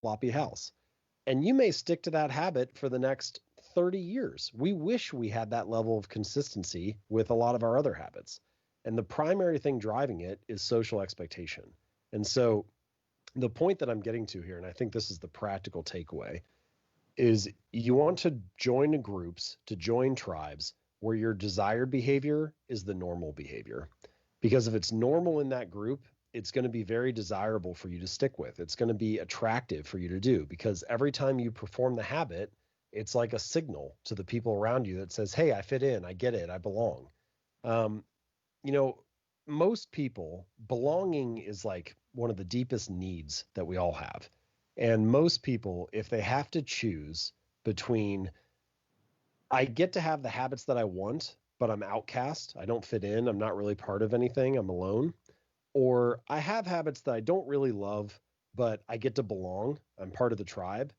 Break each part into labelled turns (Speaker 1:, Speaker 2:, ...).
Speaker 1: floppy house. And you may stick to that habit for the next 30 years. We wish we had that level of consistency with a lot of our other habits. And the primary thing driving it is social expectation. And so the point that I'm getting to here, and I think this is the practical takeaway, is you want to join groups, to join tribes where your desired behavior is the normal behavior. Because if it's normal in that group, it's going to be very desirable for you to stick with. It's going to be attractive for you to do, because every time you perform the habit, it's like a signal to the people around you that says, hey, I fit in, I get it, I belong. Um, you know, most people, belonging is like one of the deepest needs that we all have. And most people, if they have to choose between, I get to have the habits that I want, but I'm outcast, I don't fit in, I'm not really part of anything, I'm alone, or I have habits that I don't really love, but I get to belong, I'm part of the tribe,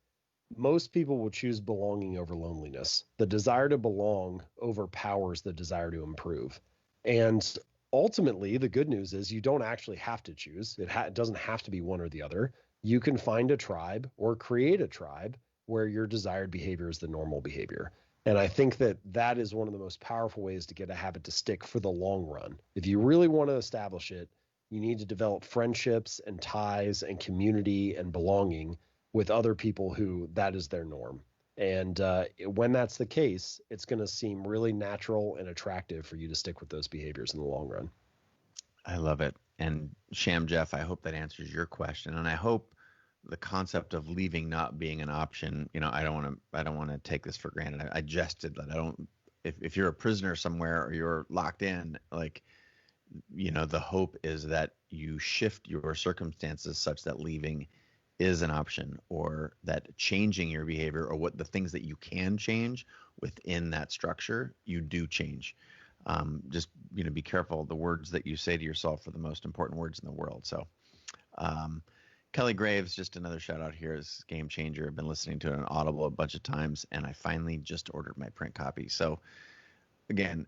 Speaker 1: most people will choose belonging over loneliness. The desire to belong overpowers the desire to improve. And ultimately, the good news is you don't actually have to choose. It doesn't have to be one or the other. You can find a tribe or create a tribe where your desired behavior is the normal behavior. And I think that that is one of the most powerful ways to get a habit to stick for the long run. If you really want to establish it, you need to develop friendships and ties and community and belonging with other people who that is their norm. And when that's the case, it's going to seem really natural and attractive for you to stick with those behaviors in the long run.
Speaker 2: I love it. And Sham Jeff, I hope that answers your question. And I hope the concept of leaving not being an option, I don't want to take this for granted. I jested that I don't, if you're a prisoner somewhere or you're locked in, like, the hope is that you shift your circumstances such that leaving is an option, or that changing your behavior, or what the things that you can change within that structure, you do change. Just, be careful. The words that you say to yourself are the most important words in the world. So, Kelly Graves, just another shout out here, is Game Changer. I've been listening to it on Audible a bunch of times, and I finally just ordered my print copy. So again,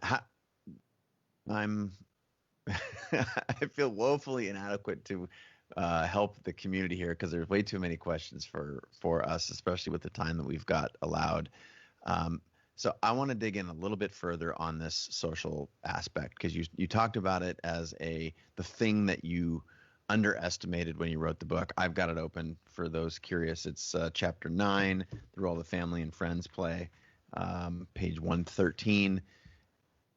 Speaker 2: I'm, I feel woefully inadequate to help the community here, because there's way too many questions for us, especially with the time that we've got allowed. So I want to dig in a little bit further on this social aspect, because you talked about it as the thing that you underestimated when you wrote the book. I've got it open for those curious. It's chapter 9, The Role the Family and Friends Play, page 113.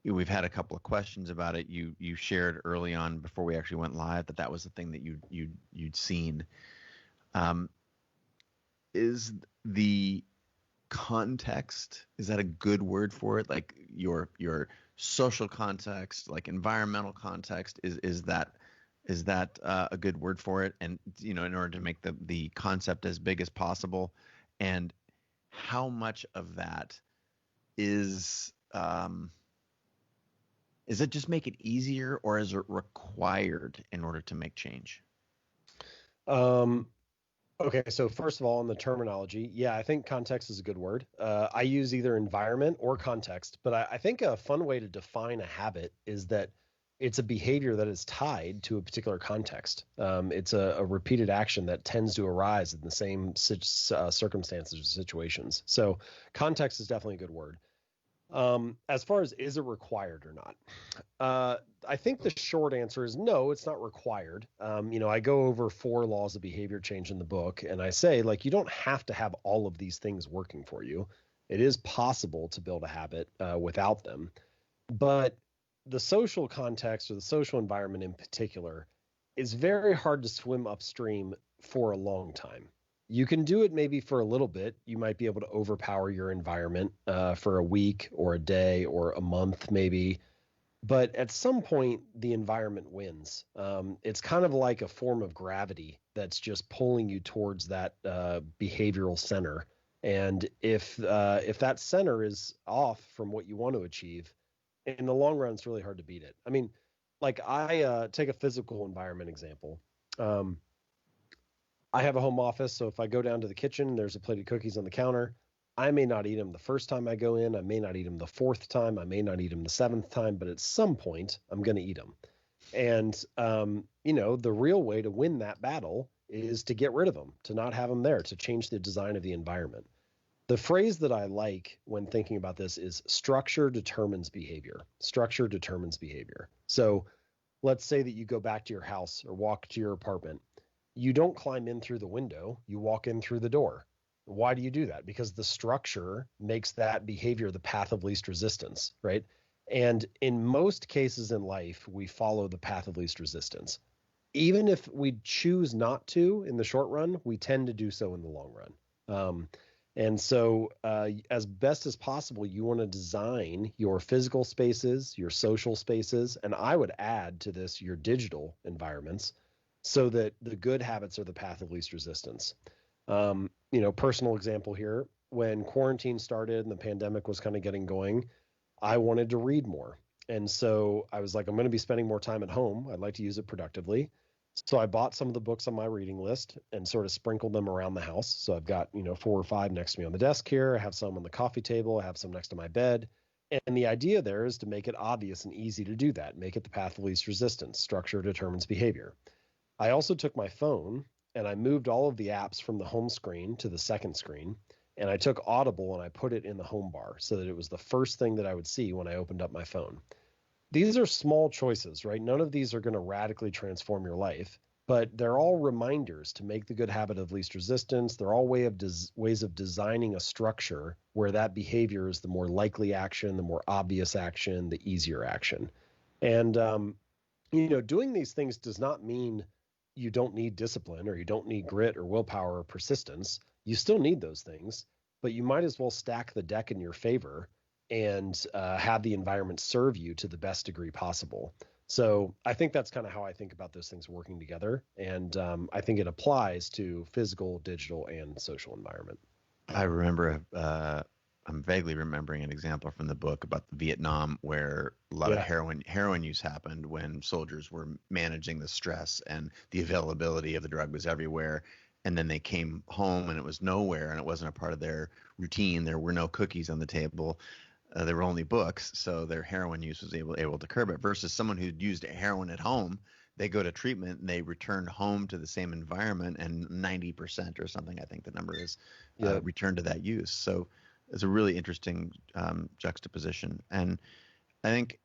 Speaker 2: We've had a couple of questions about it. You shared early on, before we actually went live, that was the thing that you'd seen. Is the context, is that a good word for it? Like your social context, like environmental context, is that a good word for it? And in order to make the concept as big as possible, and how much of that is it just make it easier, or is it required in order to make change?
Speaker 1: Okay, so first of all, on the terminology, yeah, I think context is a good word. I use either environment or context, but I think a fun way to define a habit is that it's a behavior that is tied to a particular context. It's a repeated action that tends to arise in the same circumstances or situations. So context is definitely a good word. As far as is it required or not, I think the short answer is no, it's not required. I go over 4 laws of behavior change in the book, and I say, like, you don't have to have all of these things working for you. It is possible to build a habit without them, but the social context, or the social environment in particular, is very hard to swim upstream for a long time. You can do it maybe for a little bit. You might be able to overpower your environment for a week or a day or a month maybe. But at some point, the environment wins. It's kind of like a form of gravity that's just pulling you towards that behavioral center. And if that center is off from what you want to achieve, in the long run, it's really hard to beat it. I mean, like, I take a physical environment example. I have a home office, so if I go down to the kitchen, there's a plate of cookies on the counter. I may not eat them the first time I go in. I may not eat them the 4th time. I may not eat them the 7th time, but at some point, I'm going to eat them. And, the real way to win that battle is to get rid of them, to not have them there, to change the design of the environment. The phrase that I like when thinking about this is structure determines behavior. Structure determines behavior. So let's say that you go back to your house or walk to your apartment. You don't climb in through the window, you walk in through the door. Why do you do that? Because the structure makes that behavior the path of least resistance, right? And in most cases in life, we follow the path of least resistance. Even if we choose not to in the short run, we tend to do so in the long run. And so, as best as possible, you want to design your physical spaces, your social spaces, and I would add to this your digital environments so that the good habits are the path of least resistance. Personal example here, when quarantine started and the pandemic was kind of getting going, I wanted to read more. And so I was like, I'm going to be spending more time at home. I'd like to use it productively. So I bought some of the books on my reading list and sort of sprinkled them around the house. So I've got, 4 or 5 next to me on the desk here. I have some on the coffee table. I have some next to my bed. And the idea there is to make it obvious and easy to do that. Make it the path of least resistance. Structure determines behavior. I also took my phone and I moved all of the apps from the home screen to the second screen. And I took Audible and I put it in the home bar so that it was the first thing that I would see when I opened up my phone. These are small choices, right? None of these are going to radically transform your life, but they're all reminders to make the good habit of least resistance. They're all ways of designing a structure where that behavior is the more likely action, the more obvious action, the easier action. And, doing these things does not mean you don't need discipline or you don't need grit or willpower or persistence. You still need those things, but you might as well stack the deck in your favor and have the environment serve you to the best degree possible. So I think that's kind of how I think about those things working together. And I think it applies to physical, digital, and social environment.
Speaker 2: I remember, I'm vaguely remembering an example from the book about Vietnam where a lot of heroin use happened when soldiers were managing the stress and the availability of the drug was everywhere. And then they came home and it was nowhere and it wasn't a part of their routine. There were no cookies on the table. There were only books, so their heroin use was able to curb it. Versus someone who'd used heroin at home, they go to treatment and they return home to the same environment, and 90% or something, I think the number is, return to that use. So it's a really interesting juxtaposition. And I think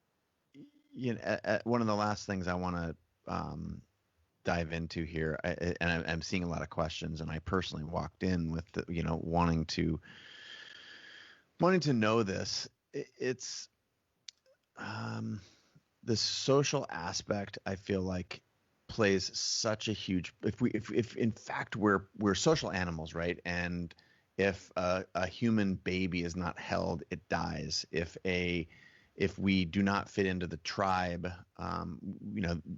Speaker 2: one of the last things I want to dive into here, I'm seeing a lot of questions, and I personally walked in with wanting to know this. It's the social aspect, I feel like, plays such a huge, if in fact we're social animals, right? And if a human baby is not held, it dies. If we do not fit into the tribe,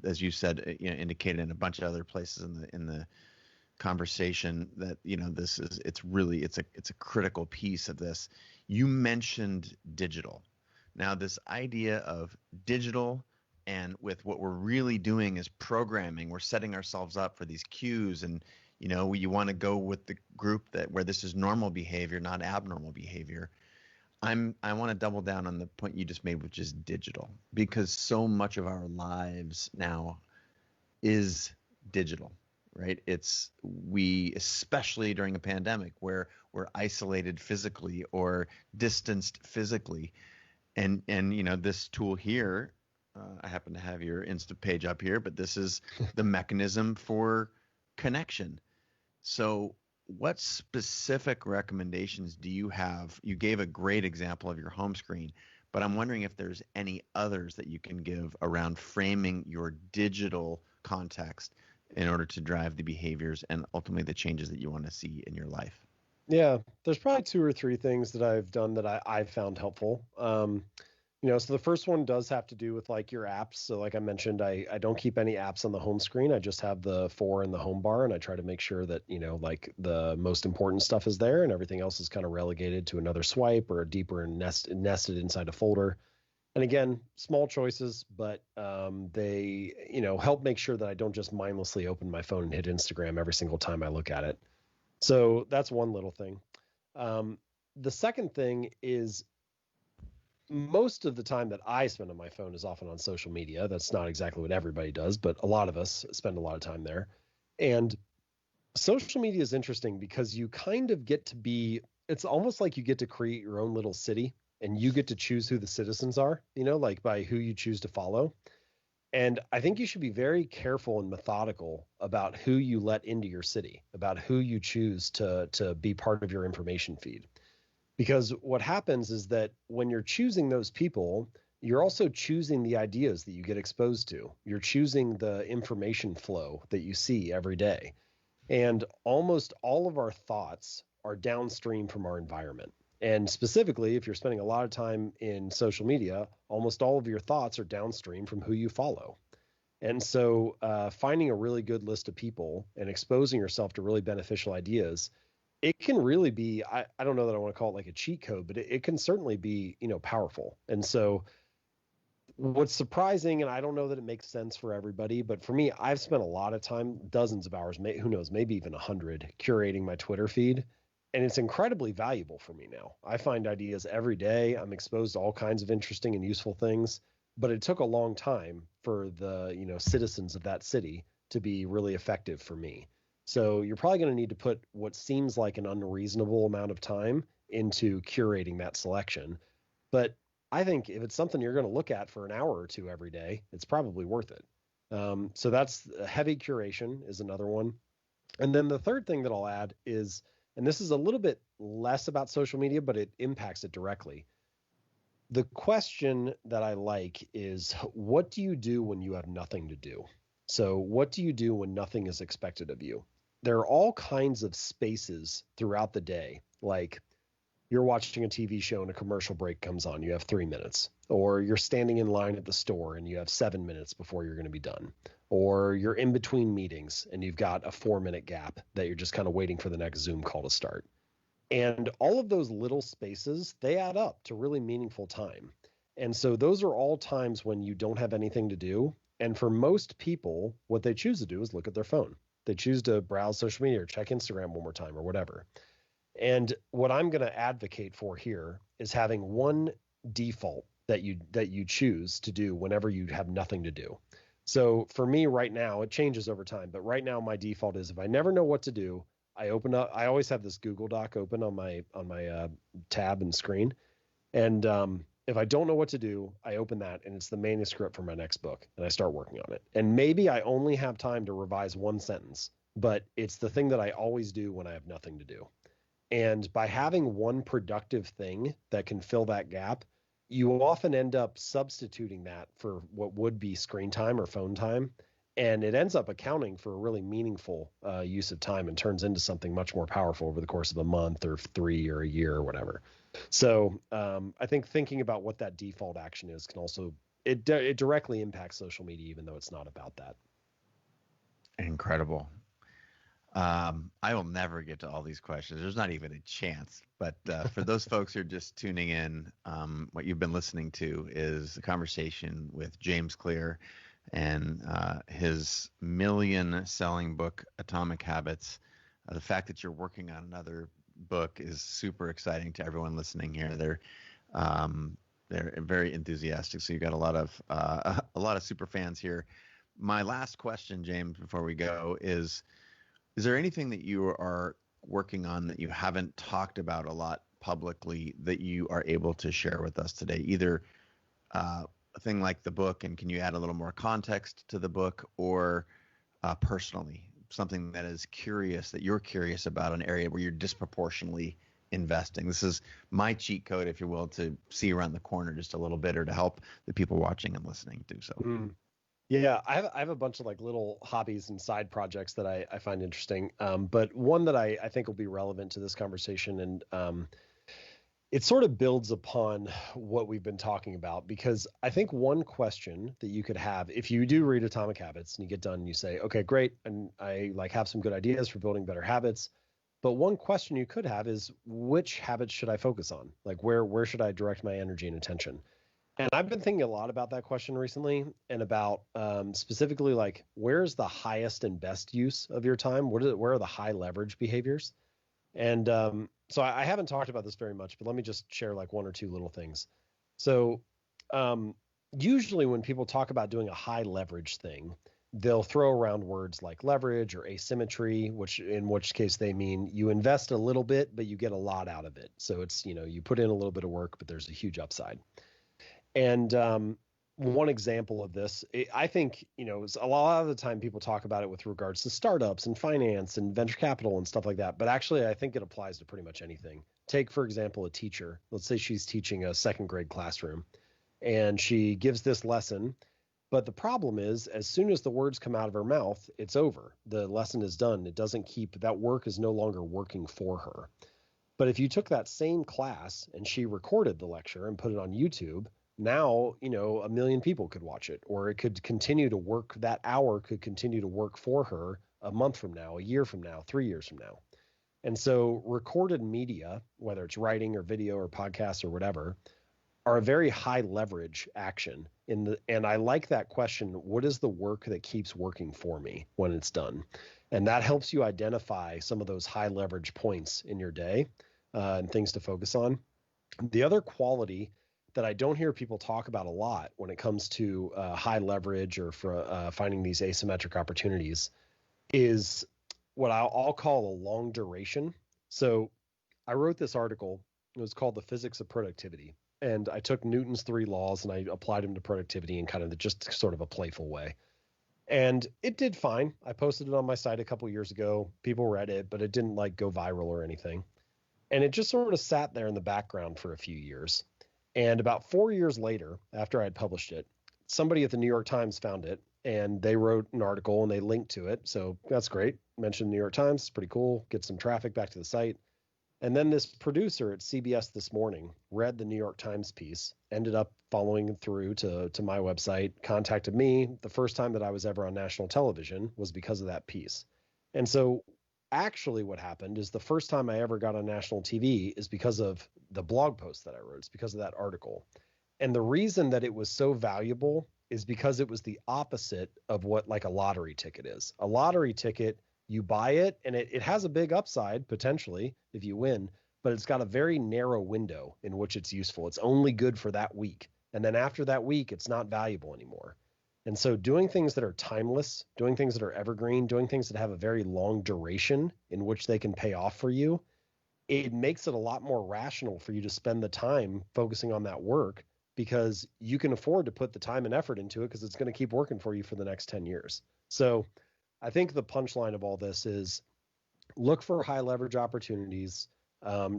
Speaker 2: as you said, indicated in a bunch of other places in the conversation, that it's a critical piece of this. You mentioned digital. Now, this idea of digital, and with what we're really doing is programming, we're setting ourselves up for these cues, and you want to go with the group where this is normal behavior, not abnormal behavior. I want to double down on the point you just made, which is digital, because so much of our lives now is digital. Right? We, especially during a pandemic where we're isolated physically or distanced physically. And this tool here, I happen to have your Insta page up here, but this is the mechanism for connection. So what specific recommendations do you have? You gave a great example of your home screen, but I'm wondering if there's any others that you can give around framing your digital context in order to drive the behaviors and ultimately the changes that you want to see in your life.
Speaker 1: Yeah, there's probably 2 or 3 things that I've done that I've found helpful. So the first one does have to do with like your apps. So like I mentioned, I don't keep any apps on the home screen. I just have the 4 in the home bar, and I try to make sure that, like the most important stuff is there and everything else is kind of relegated to another swipe or a deeper nested inside a folder. And again, small choices, but they, help make sure that I don't just mindlessly open my phone and hit Instagram every single time I look at it. So that's one little thing. The second thing is most of the time that I spend on my phone is often on social media. That's not exactly what everybody does, but a lot of us spend a lot of time there. And Social media is interesting because you kind of get to be, it's almost like you get to create your own little city and you get to choose who the citizens are, like by who you choose to follow. And I think you should be very careful and methodical about who you let into your city, about who you choose to be part of your information feed. Because what happens is that when you're choosing those people, you're also choosing the ideas that you get exposed to. You're choosing the information flow that you see every day. And almost all of our thoughts are downstream from our environment. And specifically, if you're spending a lot of time in social media, almost all of your thoughts are downstream from who you follow. And so, finding a really good list of people and exposing yourself to really beneficial ideas, it can really be, I don't know that I want to call it like a cheat code, but it can certainly be, powerful. And so, what's surprising, and I don't know that it makes sense for everybody, but for me, I've spent a lot of time, dozens of hours, who knows, maybe even 100, curating my Twitter feed. And it's incredibly valuable for me now. I find ideas every day. I'm exposed to all kinds of interesting and useful things, but it took a long time for the, citizens of that city to be really effective for me. So you're probably going to need to put what seems like an unreasonable amount of time into curating that selection. But I think if it's something you're going to look at for an hour or two every day, it's probably worth it. So that's heavy curation is another one. And then the third thing that I'll add is, and this is a little bit less about social media, but it impacts it directly. The question that I like is, what do you do when you have nothing to do? So what do you do when nothing is expected of you? There are all kinds of spaces throughout the day, like you're watching a TV show and a commercial break comes on, you have 3 minutes. Or you're standing in line at the store and you have 7 minutes before you're going to be done. Or you're in between meetings and you've got a 4-minute gap that you're just kind of waiting for the next Zoom call to start. And all of those little spaces, they add up to really meaningful time. And so those are all times when you don't have anything to do. And for most people, what they choose to do is look at their phone. They choose to browse social media or check Instagram one more time or whatever. And what I'm going to advocate for here is having one default that you choose to do whenever you have nothing to do. So for me right now, it changes over time, but right now my default is if I never know what to do, I open up. I always have this Google Doc open on my tab and screen, and if I don't know what to do, I open that and it's the manuscript for my next book, and I start working on it. And maybe I only have time to revise one sentence, but it's the thing that I always do when I have nothing to do. And by having one productive thing that can fill that gap, you will often end up substituting that for what would be screen time or phone time. And it ends up accounting for a really meaningful use of time and turns into something much more powerful over the course of a month or 3 or a year or whatever. So I think thinking about what that default action is can also, it directly impacts social media, even though it's not about that.
Speaker 2: Incredible. I will never get to all these questions. There's not even a chance. But for those folks who are just tuning in, what you've been listening to is a conversation with James Clear and his million-selling book, Atomic Habits. The fact that you're working on another book is super exciting to everyone listening here. They're very enthusiastic. So you got a lot of super fans here. My last question, James, before we go is there anything that you are working on that you haven't talked about a lot publicly that you are able to share with us today? Either a thing like the book, and can you add a little more context to the book, or personally, something that is curious, that you're curious about, an area where you're disproportionately investing? This is my cheat code, if you will, to see around the corner just a little bit, or to help the people watching and listening do so.
Speaker 1: Yeah, I have a bunch of like little hobbies and side projects that I find interesting. But one that I think will be relevant to this conversation, and it sort of builds upon what we've been talking about, because I think one question that you could have if you do read Atomic Habits and you get done and you say, okay, great, and I like have some good ideas for building better habits. But one question you could have is, which habits should I focus on? Like where should I direct my energy and attention? And I've been thinking a lot about that question recently, and about specifically like where's the highest and best use of your time? Where are the high leverage behaviors? And so I haven't talked about this very much, but let me just share like one or two little things. So usually when people talk about doing a high leverage thing, they'll throw around words like leverage or asymmetry, in which case they mean you invest a little bit, but you get a lot out of it. So it's, you put in a little bit of work, but there's a huge upside. And one example of this, I think, a lot of the time people talk about it with regards to startups and finance and venture capital and stuff like that. But actually, I think it applies to pretty much anything. Take, for example, a teacher. Let's say she's teaching a second grade classroom and she gives this lesson. But the problem is, as soon as the words come out of her mouth, it's over. The lesson is done. It doesn't that work is no longer working for her. But if you took that same class and she recorded the lecture and put it on YouTube, now, 1 million people could watch it, or it could continue to work. That hour could continue to work for her a month from now, a year from now, 3 years from now. And so recorded media, whether it's writing or video or podcasts or whatever, are a very high leverage action and I like that question. What is the work that keeps working for me when it's done? And that helps you identify some of those high leverage points in your day and things to focus on. The other quality that I don't hear people talk about a lot when it comes to high leverage or for finding these asymmetric opportunities is what I'll call a long duration. So I wrote this article. It was called The Physics of Productivity. And I took Newton's 3 laws and I applied them to productivity in kind of just sort of a playful way. And it did fine. I posted it on my site a couple years ago. People read it, but it didn't go viral or anything. And it just sort of sat there in the background for a few years. And about 4 years later, after I had published it, somebody at the New York Times found it and they wrote an article and they linked to it. So that's great. Mentioned New York Times. It's pretty cool. Get some traffic back to the site. And then this producer at CBS This Morning read the New York Times piece, ended up following through to my website, contacted me. The first time that I was ever on national television was because of that piece. And so actually what happened is the first time I ever got on national TV is because of the blog post that I wrote. It's because of that article. And the reason that it was so valuable is because it was the opposite of what a lottery ticket is. A lottery ticket, you buy it and it has a big upside potentially if you win, but it's got a very narrow window in which it's useful. It's only good for that week. And then after that week, it's not valuable anymore. And so doing things that are timeless, doing things that are evergreen, doing things that have a very long duration in which they can pay off for you, it makes it a lot more rational for you to spend the time focusing on that work because you can afford to put the time and effort into it because it's going to keep working for you for the next 10 years. So I think the punchline of all this is look for high leverage opportunities.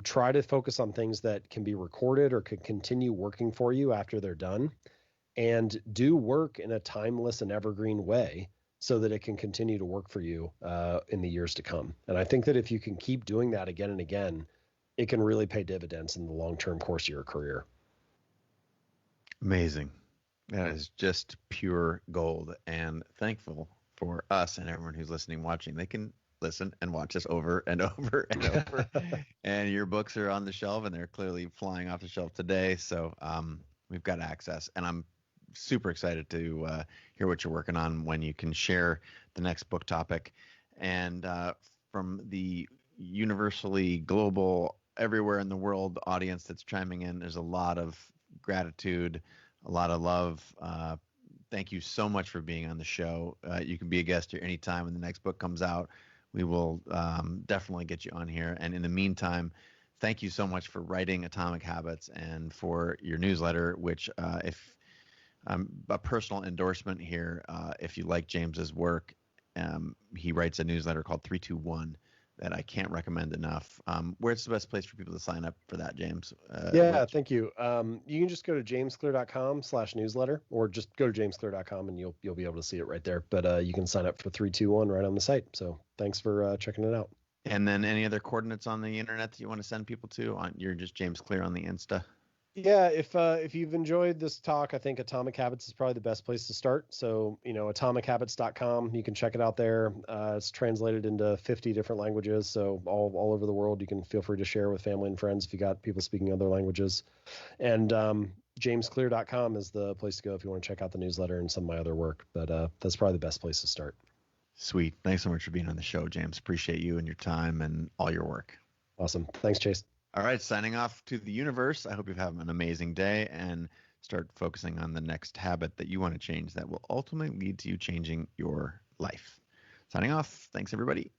Speaker 1: Try to focus on things that can be recorded or can continue working for you after they're done, and do work in a timeless and evergreen way so that it can continue to work for you in the years to come. And I think that if you can keep doing that again and again, it can really pay dividends in the long-term course of your career.
Speaker 2: Amazing. That is just pure gold, and thankful for us and everyone who's listening, watching. They can listen and watch us over and over and over. And your books are on the shelf, and they're clearly flying off the shelf today. So we've got access, and I'm super excited to hear what you're working on when you can share the next book topic. And from the universally global, everywhere in the world audience that's chiming in, there's a lot of gratitude, a lot of love. Thank you so much for being on the show. You can be a guest here anytime when the next book comes out. We will definitely get you on here. And in the meantime, thank you so much for writing Atomic Habits and for your newsletter, which if a personal endorsement here, if you like James's work, he writes a newsletter called 321 that I can't recommend enough. Where's the best place for people to sign up for that, James?
Speaker 1: Thank you. You can just go to jamesclear.com/newsletter, or just go to jamesclear.com and you'll be able to see it right there. But you can sign up for 321 right on the site. So thanks for checking it out.
Speaker 2: And then any other coordinates on the internet that you want to send people to? You're just James Clear on the Insta.
Speaker 1: Yeah, if you've enjoyed this talk, I think Atomic Habits is probably the best place to start. So, atomichabits.com, you can check it out there. It's translated into 50 different languages, so all over the world. You can feel free to share with family and friends if you got people speaking other languages. And jamesclear.com is the place to go if you want to check out the newsletter and some of my other work. But that's probably the best place to start.
Speaker 2: Sweet. Thanks so much for being on the show, James. Appreciate you and your time and all your work.
Speaker 1: Awesome. Thanks, Chase.
Speaker 2: All right, signing off to the universe. I hope you have an amazing day, and start focusing on the next habit that you want to change that will ultimately lead to you changing your life. Signing off. Thanks, everybody.